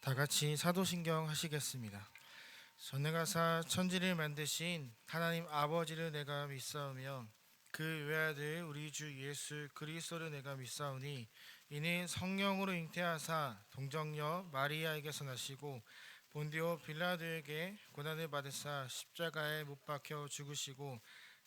다 같이 사도신경 하시겠습니다. 전능하사 천지를 만드신 하나님 아버지를 내가 믿사오며 그 외아들 우리 주 예수 그리스도를 내가 믿사오니 이는 성령으로 잉태하사 동정녀 마리아에게서 나시고 본디오 빌라도에게 고난을 받으사 십자가에 못 박혀 죽으시고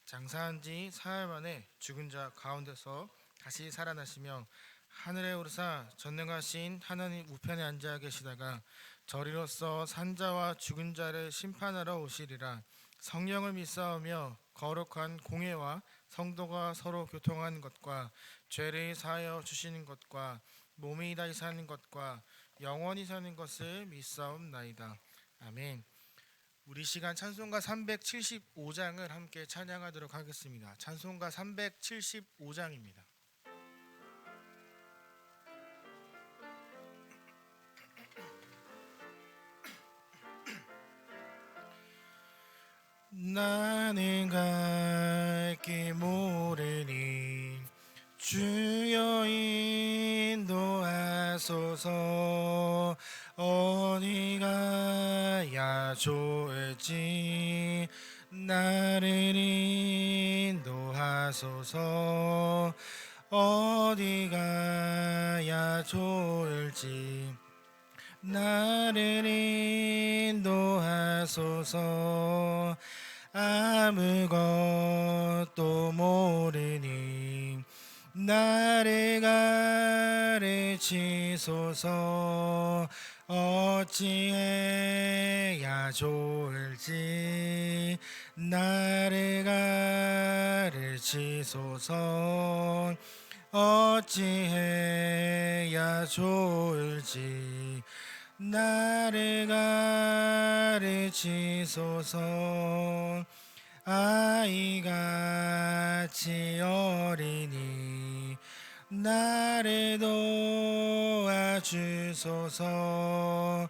장사한 지 사흘 만에 죽은 자 가운데서 다시 살아나시며 하늘에 오르사 전능하신 하나님 우편에 앉아 계시다가 저리로서 산자와 죽은 자를 심판하러 오시리라. 성령을 믿사오며 거룩한 공회와 성도가 서로 교통하는 것과 죄를 사하여 주시는 것과 몸이 다시 사는 것과 영원히 사는 것을 믿사옵나이다. 아멘. 우리 시간 찬송가 375장을 함께 찬양하도록 하겠습니다. 찬송가 375장입니다. 나는 갈 길 모르니 주여 인도하소서. 어디 가야 좋을지 나를 인도하소서. 어디 가야 좋을지 나를 인도하소서. 아무것도 모르니 나를 가르치소서. 어찌해야 좋을지 나를 가르치소서. 어찌해야 좋을지 나를 가르치소서. 아이같이 어리니 나를 도와주소서.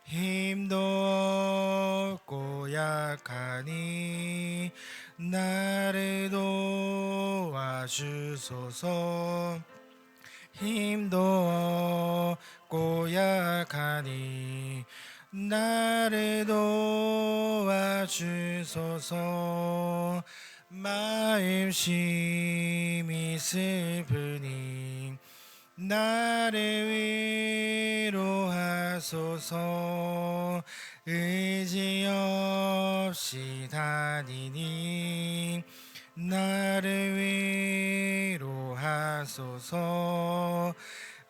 힘도 없고 약하니 나를 도와주소서. 힘도 없고 약하니 나를 도와주소서. 마음심이 슬프니 나를 위로하소서. 의지 없이 다니니 나를 위로하소서.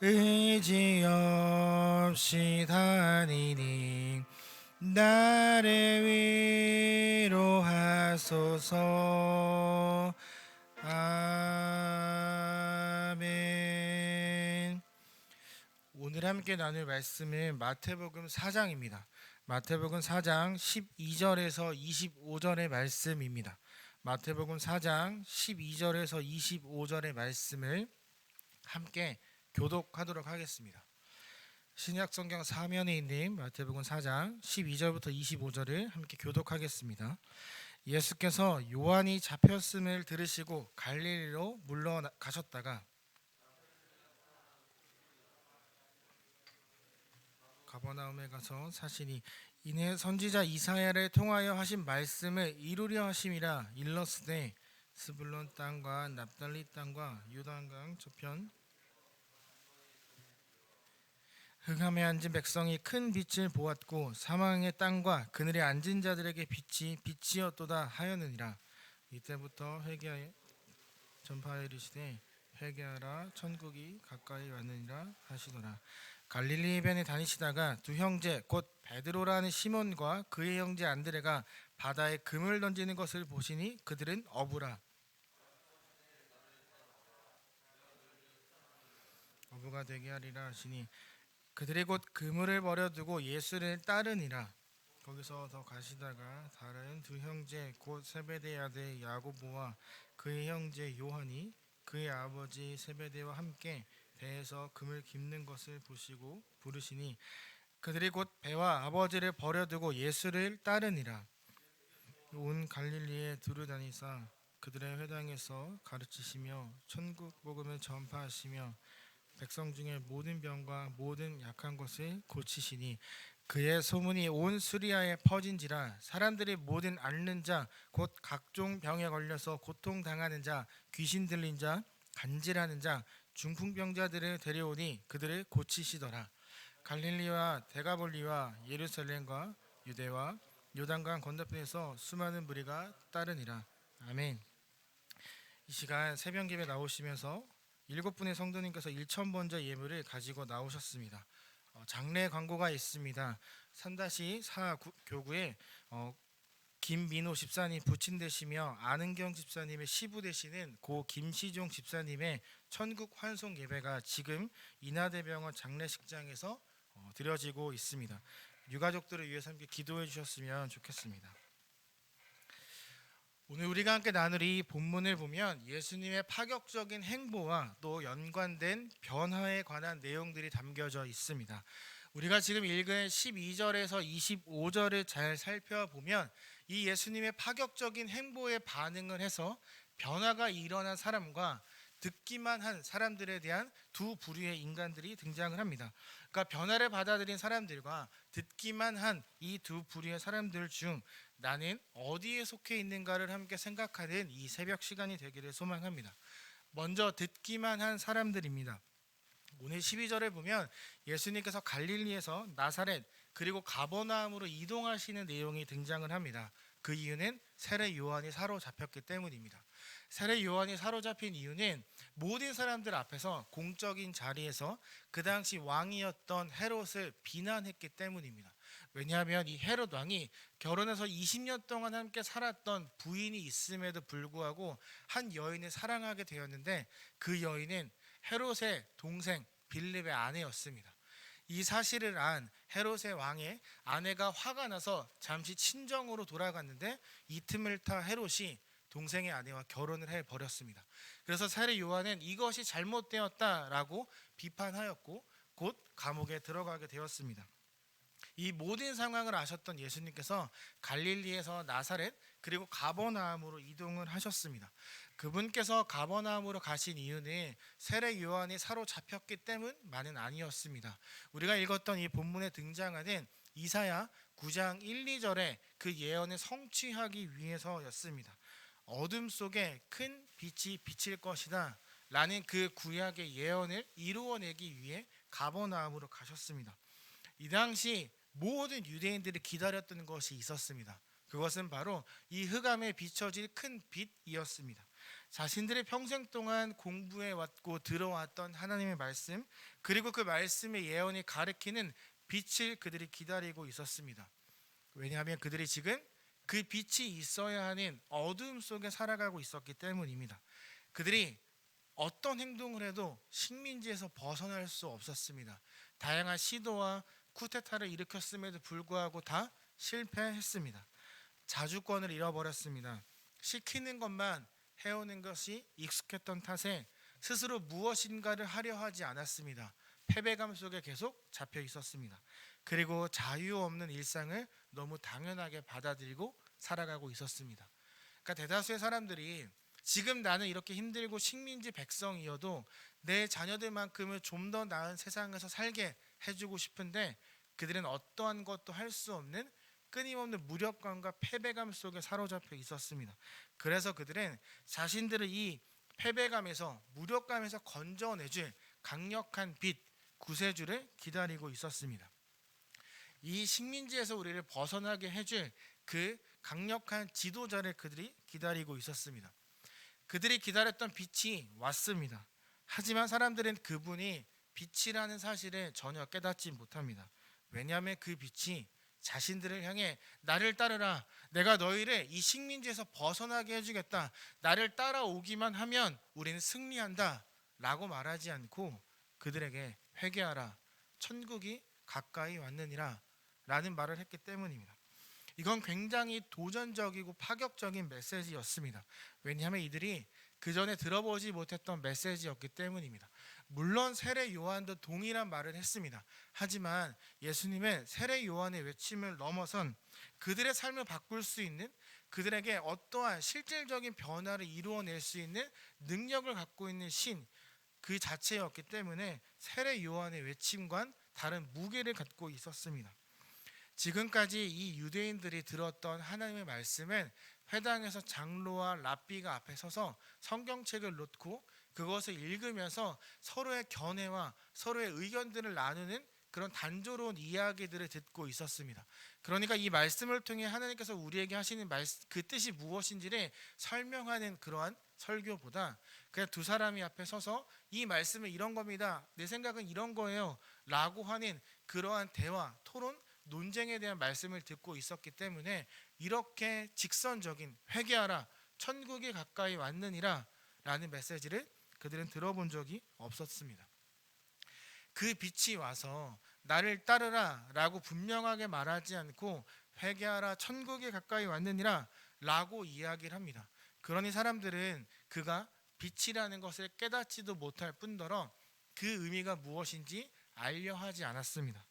의지 없이 다니니 나를 위로하소서. 아멘. 오늘 함께 나눌 말씀은 마태복음 4장입니다. 마태복음 4장 12절에서 25절의 말씀입니다. 마태복음 4장 12절에서 25절의 말씀을 함께 교독하도록 하겠습니다. 신약성경 사면에 있는 마태복음 4장 12절부터 25절을 함께 교독하겠습니다. 예수께서 요한이 잡혔음을 들으시고 갈릴리로 물러가셨다가 가버나움에 가서 사시니 이내 선지자 이사야를 통하여 하신 말씀을 이루려 하심이라. 일러스되 스불론 땅과 납달리 땅과 요단강 저편 흑암에 앉은 백성이 큰 빛을 보았고 사망의 땅과 그늘에 앉은 자들에게 빛이 빛이었도다 하였느니라. 이때부터 회개하여 전파하여 이르시되 회개하라 천국이 가까이 왔느니라 하시더라. 갈릴리 변에 다니시다가 두 형제 곧 베드로라는 시몬과 그의 형제 안드레가 바다에 금을 던지는 것을 보시니 그들은 어부라. 어부가 되게 하리라 하시니 그들이 곧 그물을 버려두고 예수를 따르니라. 거기서 더 가시다가 다른 두 형제 곧 세베대의 아들 야고보와 그의 형제 요한이 그의 아버지 세베대와 함께 배에서 금을 깁는 것을 보시고 부르시니 그들이 곧 배와 아버지를 버려두고 예수를 따르니라. 온 갈릴리에 두루 다니사 그들의 회당에서 가르치시며 천국 복음을 전파하시며 백성 중에 모든 병과 모든 약한 것을 고치시니 그의 소문이 온 수리아에 퍼진지라. 사람들이 모든 앓는 자 곧 각종 병에 걸려서 고통당하는 자, 귀신 들린 자, 간질하는 자, 중풍병자들을 데려오니 그들을 고치시더라. 갈릴리와 데가볼리와 예루살렘과 유대와 요단강 건너편에서 수많은 무리가 따르니라. 아멘. 이 시간 새벽 예배 나오시면서 7분의 성도님께서 1,000번째 예물을 가지고 나오셨습니다. 장례 광고가 있습니다. 3-4 교구에 김민호 집사님 부친 되시며 안은경 집사님의 시부 되시는 고 김시종 집사님의 천국 환송 예배가 지금 인하대병원 장례식장에서 드려지고 있습니다. 유가족들을 위해서 함께 기도해 주셨으면 좋겠습니다. 오늘 우리가 함께 나눌 이 본문을 보면 예수님의 파격적인 행보와 또 연관된 변화에 관한 내용들이 담겨져 있습니다. 우리가 지금 읽은 12절에서 25절을 잘 살펴보면 이 예수님의 파격적인 행보에 반응을 해서 변화가 일어난 사람과 듣기만 한 사람들에 대한 두 부류의 인간들이 등장을 합니다. 그러니까 변화를 받아들인 사람들과 듣기만 한 이 두 부류의 사람들 중 나는 어디에 속해 있는가를 함께 생각하는 이 새벽 시간이 되기를 소망합니다. 먼저 듣기만 한 사람들입니다. 오늘 12절을 보면 예수님께서 갈릴리에서 나사렛 그리고 가버나움으로 이동하시는 내용이 등장을 합니다. 그 이유는 세례 요한이 사로잡혔기 때문입니다. 세례 요한이 사로잡힌 이유는 모든 사람들 앞에서 공적인 자리에서 그 당시 왕이었던 헤롯을 비난했기 때문입니다. 왜냐하면 이 헤롯 왕이 결혼해서 20년 동안 함께 살았던 부인이 있음에도 불구하고 한 여인을 사랑하게 되었는데 그 여인은 헤롯의 동생 빌립의 아내였습니다. 이 사실을 안 헤롯의 왕의 아내가 화가 나서 잠시 친정으로 돌아갔는데 이 틈을 타 헤롯이 동생의 아내와 결혼을 해버렸습니다. 그래서 세례 요한은 이것이 잘못되었다라고 비판하였고 곧 감옥에 들어가게 되었습니다. 이 모든 상황을 아셨던 예수님께서 갈릴리에서 나사렛 그리고 가버나움으로 이동을 하셨습니다. 그분께서 가버나움으로 가신 이유는 세례 요한이 사로잡혔기 때문만은 아니었습니다. 우리가 읽었던 이 본문에 등장하는 이사야 9장 1, 2절에 그 예언을 성취하기 위해서였습니다. 어둠 속에 큰 빛이 비칠 것이다 라는 그 구약의 예언을 이루어내기 위해 가버나움으로 가셨습니다. 이 당시 모든 유대인들이 기다렸던 것이 있었습니다. 그것은 바로 이 흑암에 비춰질 큰 빛이었습니다. 자신들의 평생 동안 공부해 왔고 들어왔던 하나님의 말씀 그리고 그 말씀의 예언이 가리키는 빛을 그들이 기다리고 있었습니다. 왜냐하면 그들이 지금 그 빛이 있어야 하는 어둠 속에 살아가고 있었기 때문입니다. 그들이 어떤 행동을 해도 식민지에서 벗어날 수 없었습니다. 다양한 시도와 쿠데타를 일으켰음에도 불구하고 다 실패했습니다. 자주권을 잃어버렸습니다. 시키는 것만 해오는 것이 익숙했던 탓에 스스로 무엇인가를 하려 하지 않았습니다. 패배감 속에 계속 잡혀 있었습니다. 그리고 자유 없는 일상을 너무 당연하게 받아들이고 살아가고 있었습니다. 그러니까 대다수의 사람들이 지금 나는 이렇게 힘들고 식민지 백성이어도 내 자녀들만큼은 좀 더 나은 세상에서 살게 해주고 싶은데 그들은 어떠한 것도 할 수 없는 끊임없는 무력감과 패배감 속에 사로잡혀 있었습니다. 그래서 그들은 자신들을 이 패배감에서 무력감에서 건져내줄 강력한 빛, 구세주를 기다리고 있었습니다. 이 식민지에서 우리를 벗어나게 해줄 그 강력한 지도자를 그들이 기다리고 있었습니다. 그들이 기다렸던 빛이 왔습니다. 하지만 사람들은 그분이 빛이라는 사실을 전혀 깨닫지 못합니다. 왜냐하면 그 빛이 자신들을 향해 나를 따르라, 내가 너희를 이 식민지에서 벗어나게 해주겠다, 나를 따라오기만 하면 우리는 승리한다 라고 말하지 않고 그들에게 회개하라, 천국이 가까이 왔느니라 라는 말을 했기 때문입니다. 이건 굉장히 도전적이고 파격적인 메시지였습니다. 왜냐하면 이들이 그 전에 들어보지 못했던 메시지였기 때문입니다. 물론 세례 요한도 동일한 말을 했습니다. 하지만 예수님은 세례 요한의 외침을 넘어선 그들의 삶을 바꿀 수 있는, 그들에게 어떠한 실질적인 변화를 이루어낼 수 있는 능력을 갖고 있는 신, 그 자체였기 때문에 세례 요한의 외침과는 다른 무게를 갖고 있었습니다. 지금까지 이 유대인들이 들었던 하나님의 말씀은 회당에서 장로와 랍비가 앞에 서서 성경책을 놓고 그것을 읽으면서 서로의 견해와 서로의 의견들을 나누는 그런 단조로운 이야기들을 듣고 있었습니다. 그러니까 이 말씀을 통해 하나님께서 우리에게 하시는 그 뜻이 무엇인지를 설명하는 그러한 설교보다 그냥 두 사람이 앞에 서서 이 말씀은 이런 겁니다, 내 생각은 이런 거예요 라고 하는 그러한 대화, 토론, 논쟁에 대한 말씀을 듣고 있었기 때문에 이렇게 직선적인 회개하라 천국이 가까이 왔느니라 라는 메시지를 그들은 들어본 적이 없었습니다. 그 빛이 와서 나를 따르라 라고 분명하게 말하지 않고 회개하라 천국이 가까이 왔느니라 라고 이야기를 합니다. 그러니 사람들은 그가 빛이라는 것을 깨닫지도 못할 뿐더러 그 의미가 무엇인지 알려 하지 않았습니다.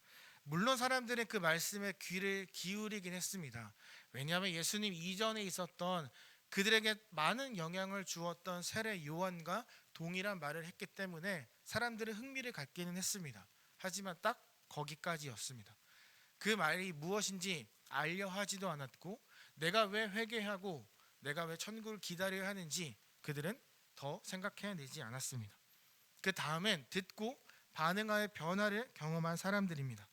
물론 사람들은 그 말씀에 귀를 기울이긴 했습니다. 왜냐하면 예수님 이전에 있었던 그들에게 많은 영향을 주었던 세례 요한과 동일한 말을 했기 때문에 사람들은 흥미를 갖기는 했습니다. 하지만 딱 거기까지였습니다. 그 말이 무엇인지 알려 하지도 않았고 내가 왜 회개하고 내가 왜 천국을 기다려야 하는지 그들은 더 생각해내지 않았습니다. 그 다음엔 듣고 반응하여 변화를 경험한 사람들입니다.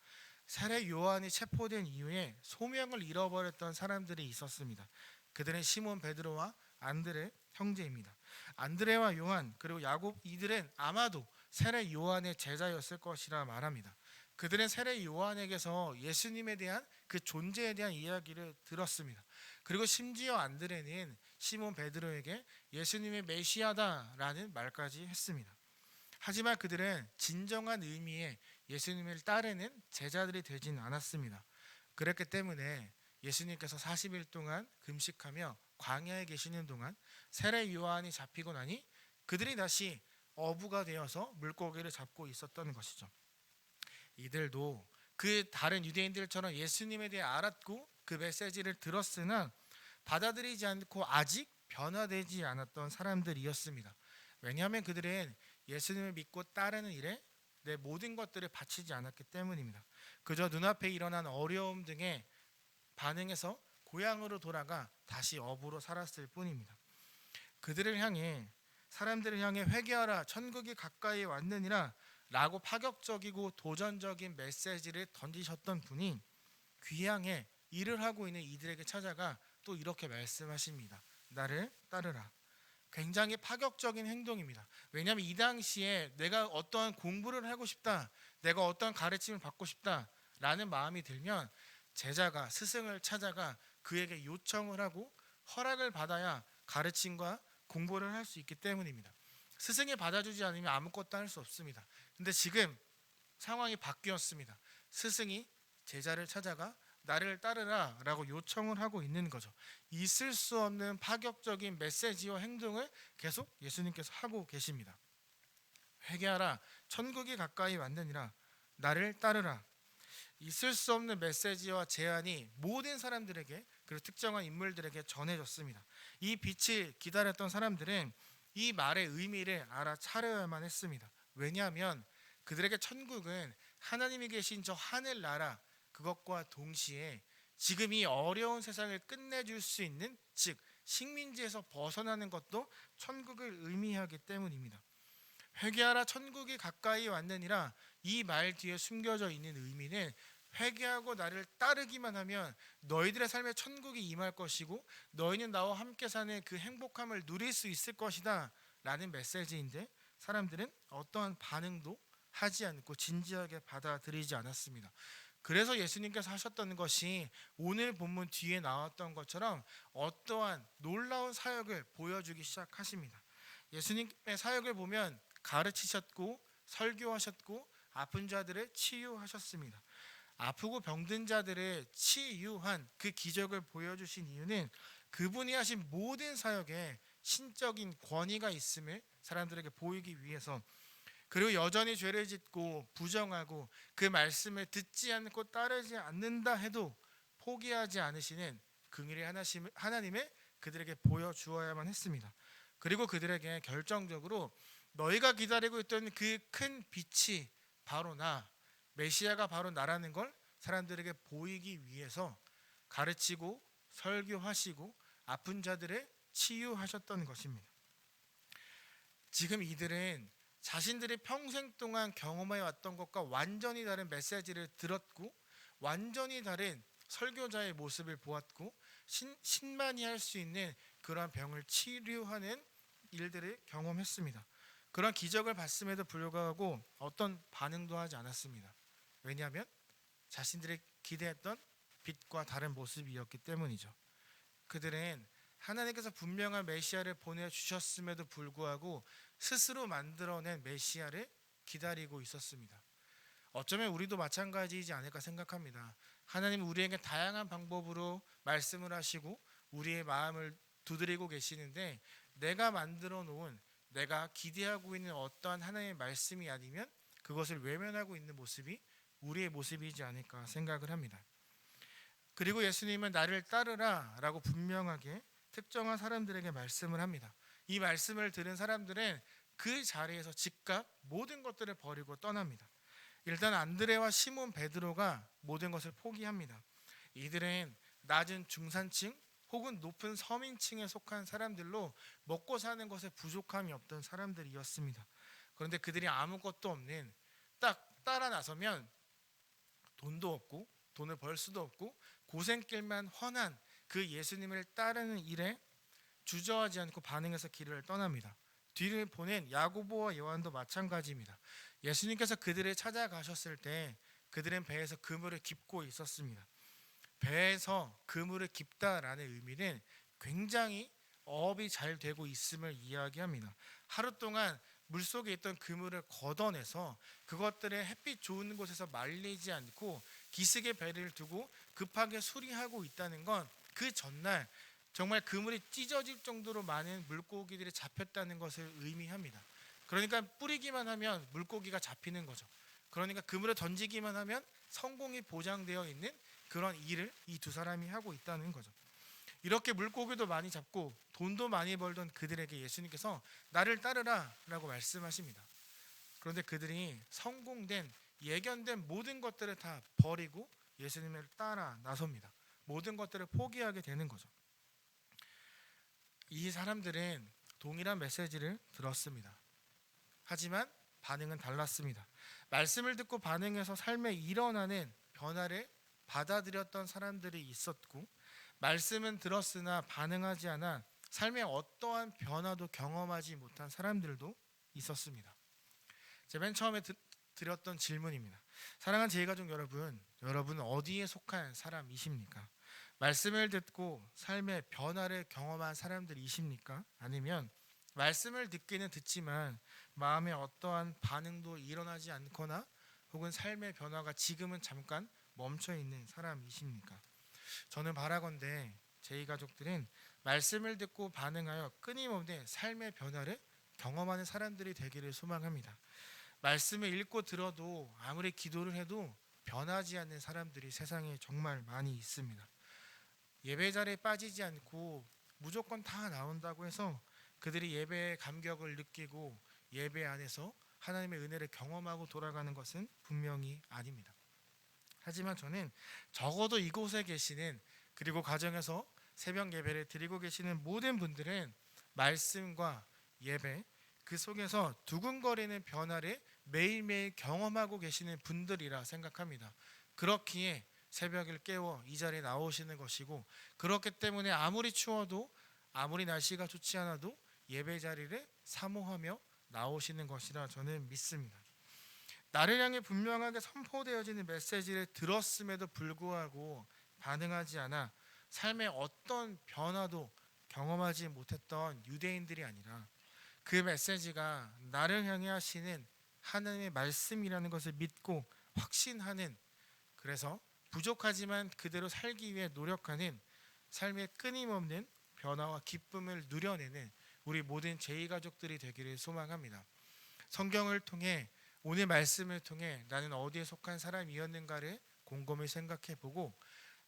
세례 요한이 체포된 이후에 소명을 잃어버렸던 사람들이 있었습니다. 그들은 시몬 베드로와 안드레 형제입니다. 안드레와 요한 그리고 야곱, 이들은 아마도 세례 요한의 제자였을 것이라 말합니다. 그들은 세례 요한에게서 예수님에 대한 그 존재에 대한 이야기를 들었습니다. 그리고 심지어 안드레는 시몬 베드로에게 예수님의 메시아다라는 말까지 했습니다. 하지만 그들은 진정한 의미의 예수님을 따르는 제자들이 되진 않았습니다. 그렇기 때문에 예수님께서 40일 동안 금식하며 광야에 계시는 동안 세례 요한이 잡히고 나니 그들이 다시 어부가 되어서 물고기를 잡고 있었던 것이죠. 이들도 그 다른 유대인들처럼 예수님에 대해 알았고 그 메시지를 들었으나 받아들이지 않고 아직 변화되지 않았던 사람들이었습니다. 왜냐하면 그들은 예수님을 믿고 따르는 일에 내 모든 것들을 바치지 않았기 때문입니다. 그저 눈앞에 일어난 어려움 등에 반응해서 고향으로 돌아가 다시 어부로 살았을 뿐입니다. 그들을 향해, 사람들을 향해 회개하라 천국이 가까이 왔느니라 라고 파격적이고 도전적인 메시지를 던지셨던 분이 귀향에 일을 하고 있는 이들에게 찾아가 또 이렇게 말씀하십니다. 나를 따르라. 굉장히 파격적인 행동입니다. 왜냐하면 이 당시에 내가 어떠한 공부를 하고 싶다, 내가 어떠한 가르침을 받고 싶다라는 마음이 들면 제자가 스승을 찾아가 그에게 요청을 하고 허락을 받아야 가르침과 공부를 할 수 있기 때문입니다. 스승이 받아주지 않으면 아무것도 할 수 없습니다. 근데 지금 상황이 바뀌었습니다. 스승이 제자를 찾아가 나를 따르라 라고 요청을 하고 있는 거죠. 있을 수 없는 파격적인 메시지와 행동을 계속 예수님께서 하고 계십니다. 회개하라 천국이 가까이 왔느니라 나를 따르라. 있을 수 없는 메시지와 제안이 모든 사람들에게 그리고 특정한 인물들에게 전해졌습니다. 이 빛을 기다렸던 사람들은 이 말의 의미를 알아차려야만 했습니다. 왜냐하면 그들에게 천국은 하나님이 계신 저 하늘나라 그것과 동시에 지금 이 어려운 세상을 끝내줄 수 있는, 즉 식민지에서 벗어나는 것도 천국을 의미하기 때문입니다. 회개하라 천국이 가까이 왔느니라 이 말 뒤에 숨겨져 있는 의미는 회개하고 나를 따르기만 하면 너희들의 삶에 천국이 임할 것이고 너희는 나와 함께 사는 그 행복함을 누릴 수 있을 것이다 라는 메시지인데 사람들은 어떠한 반응도 하지 않고 진지하게 받아들이지 않았습니다. 그래서 예수님께서 하셨던 것이 오늘 본문 뒤에 나왔던 것처럼 어떠한 놀라운 사역을 보여주기 시작하십니다. 예수님의 사역을 보면 가르치셨고 설교하셨고 아픈 자들을 치유하셨습니다. 아프고 병든 자들을 치유한 그 기적을 보여주신 이유는 그분이 하신 모든 사역에 신적인 권위가 있음을 사람들에게 보이기 위해서, 그리고 여전히 죄를 짓고 부정하고 그 말씀을 듣지 않고 따르지 않는다 해도 포기하지 않으시는 긍휼의 하나님을 그들에게 보여주어야만 했습니다. 그리고 그들에게 결정적으로 너희가 기다리고 있던 그 큰 빛이 바로 나, 메시아가 바로 나라는 걸 사람들에게 보이기 위해서 가르치고 설교하시고 아픈 자들의 치유하셨던 것입니다. 지금 이들은 자신들이 평생 동안 경험해 왔던 것과 완전히 다른 메시지를 들었고 완전히 다른 설교자의 모습을 보았고 신만이 할 수 있는 그러한 병을 치료하는 일들을 경험했습니다. 그런 기적을 봤음에도 불구하고 어떤 반응도 하지 않았습니다. 왜냐하면 자신들이 기대했던 빛과 다른 모습이었기 때문이죠. 그들은 하나님께서 분명한 메시아를 보내주셨음에도 불구하고 스스로 만들어낸 메시아를 기다리고 있었습니다. 어쩌면 우리도 마찬가지이지 않을까 생각합니다. 하나님 우리에게 다양한 방법으로 말씀을 하시고 우리의 마음을 두드리고 계시는데 내가 만들어 놓은 내가 기대하고 있는 어떠한 하나님의 말씀이 아니면 그것을 외면하고 있는 모습이 우리의 모습이지 않을까 생각을 합니다. 그리고 예수님은 나를 따르라 라고 분명하게 특정한 사람들에게 말씀을 합니다. 이 말씀을 들은 사람들은 그 자리에서 즉각 모든 것들을 버리고 떠납니다. 일단 안드레와 시몬 베드로가 모든 것을 포기합니다. 이들은 낮은 중산층 혹은 높은 서민층에 속한 사람들로 먹고 사는 것에 부족함이 없던 사람들이었습니다. 그런데 그들이 아무것도 없는 딱 따라 나서면 돈도 없고 돈을 벌 수도 없고 고생길만 훤한 그 예수님을 따르는 일에 주저하지 않고 반응해서 길을 떠납니다. 뒤를 보낸 야고보와 요한도 마찬가지입니다. 예수님께서 그들을 찾아가셨을 때 그들은 배에서 그물을 깁고 있었습니다. 배에서 그물을 깁다라는 의미는 굉장히 어업이 잘 되고 있음을 이야기합니다. 하루 동안 물속에 있던 그물을 걷어내서 그것들을 햇빛 좋은 곳에서 말리지 않고 기슭에 배를 두고 급하게 수리하고 있다는 건 그 전날 정말 그물이 찢어질 정도로 많은 물고기들이 잡혔다는 것을 의미합니다. 그러니까 뿌리기만 하면 물고기가 잡히는 거죠. 그러니까 그물에 던지기만 하면 성공이 보장되어 있는 그런 일을 이 두 사람이 하고 있다는 거죠. 이렇게 물고기도 많이 잡고 돈도 많이 벌던 그들에게 예수님께서 나를 따르라 라고 말씀하십니다. 그런데 그들이 성공된 예견된 모든 것들을 다 버리고 예수님을 따라 나섭니다. 모든 것들을 포기하게 되는 거죠. 이 사람들은 동일한 메시지를 들었습니다. 하지만 반응은 달랐습니다. 말씀을 듣고 반응해서 삶에 일어나는 변화를 받아들였던 사람들이 있었고 말씀은 들었으나 반응하지 않아 삶의 어떠한 변화도 경험하지 못한 사람들도 있었습니다. 제가 맨 처음에 드렸던 질문입니다. 사랑하는 제2가족 여러분, 여러분은 어디에 속한 사람이십니까? 말씀을 듣고 삶의 변화를 경험한 사람들이십니까? 아니면 말씀을 듣기는 듣지만 마음에 어떠한 반응도 일어나지 않거나 혹은 삶의 변화가 지금은 잠깐 멈춰 있는 사람이십니까? 저는 바라건대 제2가족들은 말씀을 듣고 반응하여 끊임없는 삶의 변화를 경험하는 사람들이 되기를 소망합니다. 말씀을 읽고 들어도 아무리 기도를 해도 변하지 않는 사람들이 세상에 정말 많이 있습니다. 예배 자리에 빠지지 않고 무조건 다 나온다고 해서 그들이 예배의 감격을 느끼고 예배 안에서 하나님의 은혜를 경험하고 돌아가는 것은 분명히 아닙니다. 하지만 저는 적어도 이곳에 계시는 그리고 가정에서 새벽 예배를 드리고 계시는 모든 분들은 말씀과 예배 그 속에서 두근거리는 변화를 매일매일 경험하고 계시는 분들이라 생각합니다. 그렇기에 새벽을 깨워 이 자리에 나오시는 것이고 그렇기 때문에 아무리 추워도 아무리 날씨가 좋지 않아도 예배 자리를 사모하며 나오시는 것이라 저는 믿습니다. 나를 향해 분명하게 선포되어지는 메시지를 들었음에도 불구하고 반응하지 않아 삶의 어떤 변화도 경험하지 못했던 유대인들이 아니라 그 메시지가 나를 향해 하시는 하나님의 말씀이라는 것을 믿고 확신하는, 그래서 부족하지만 그대로 살기 위해 노력하는 삶의 끊임없는 변화와 기쁨을 누려내는 우리 모든 제2가족들이 되기를 소망합니다. 성경을 통해 오늘 말씀을 통해 나는 어디에 속한 사람이었는가를 곰곰이 생각해보고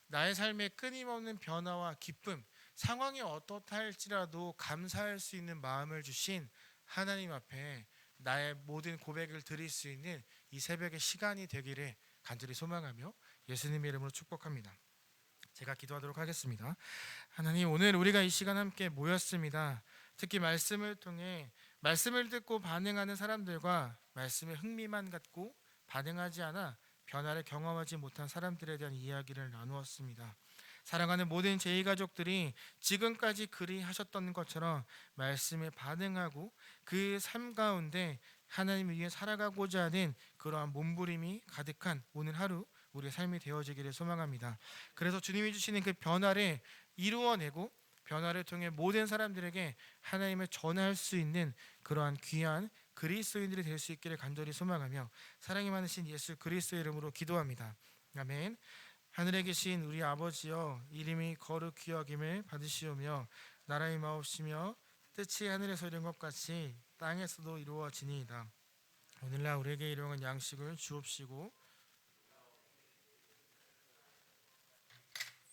나의 삶에 끊임없는 변화와 기쁨, 상황이 어떻다 할지라도 감사할 수 있는 마음을 주신 하나님 앞에 나의 모든 고백을 드릴 수 있는 이 새벽의 시간이 되기를 간절히 소망하며 예수님의 이름으로 축복합니다. 제가 기도하도록 하겠습니다. 하나님, 오늘 우리가 이 시간 함께 모였습니다. 특히 말씀을 통해 말씀을 듣고 반응하는 사람들과 말씀에 흥미만 갖고 반응하지 않아 변화를 경험하지 못한 사람들에 대한 이야기를 나누었습니다. 사랑하는 모든 제2가족들이 지금까지 그리하셨던 것처럼 말씀에 반응하고 그 삶 가운데 하나님 위해 살아가고자 하는 그러한 몸부림이 가득한 오늘 하루 우리의 삶이 되어지기를 소망합니다. 그래서 주님이 주시는 그 변화를 이루어내고 변화를 통해 모든 사람들에게 하나님을 전할 수 있는 그러한 귀한 그리스도인들이 될 수 있기를 간절히 소망하며 사랑이 많으신 예수 그리스도의 이름으로 기도합니다. 아멘. 하늘에 계신 우리 아버지여, 이름이 거룩히 여김을 받으시오며 나라의 마옵시며 뜻이 하늘에서 이룬 것 같이 땅에서도 이루어지니이다. 오늘날 우리에게 일용할 양식을 주옵시고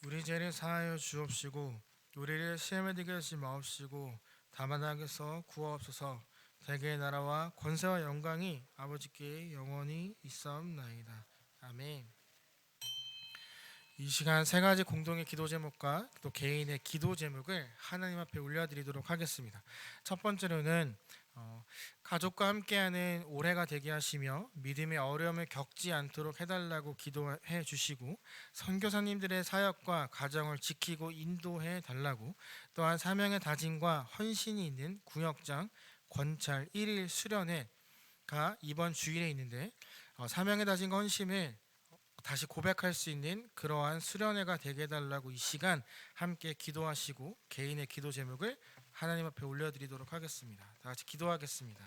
우리 죄를 사하여 주옵시고 우리를 시험에 들게 하지 마옵시고 다만 악에서 구하옵소서. 대개의 나라와 권세와 영광이 아버지께 영원히 있사옵나이다. 아멘. 이 시간 세 가지 공동의 기도 제목과 또 개인의 기도 제목을 하나님 앞에 올려드리도록 하겠습니다. 첫 번째로는 가족과 함께하는 올해가 되게 하시며 믿음의 어려움을 겪지 않도록 해달라고 기도해 주시고 선교사님들의 사역과 가정을 지키고 인도해 달라고, 또한 사명의 다짐과 헌신이 있는 구역장 권찰 1일 수련회가 이번 주일에 있는데 사명의 다짐과 헌신을 다시 고백할 수 있는 그러한 수련회가 되게 해달라고 이 시간 함께 기도하시고 개인의 기도 제목을 하나님 앞에 올려드리도록 하겠습니다. 다 같이 기도하겠습니다.